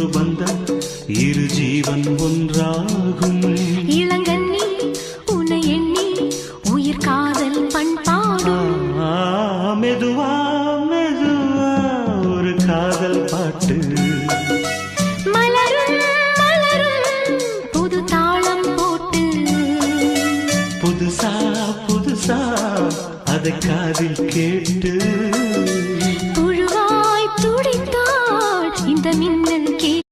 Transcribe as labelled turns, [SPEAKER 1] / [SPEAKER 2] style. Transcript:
[SPEAKER 1] ஒரு பந்தம் இரு ஜீவன் ஒன்றாகும்.
[SPEAKER 2] இளங்கண்ணி உன்னை எண்ணி உயிர் காதல் பண்பாடும்.
[SPEAKER 1] மெதுவா மெதுவா ஒரு காதல் பாட்டு
[SPEAKER 2] மலரும் மலரும் புது தாளம் போட்டு
[SPEAKER 1] புதுசா புதுசா அதை காதில் கேட்டு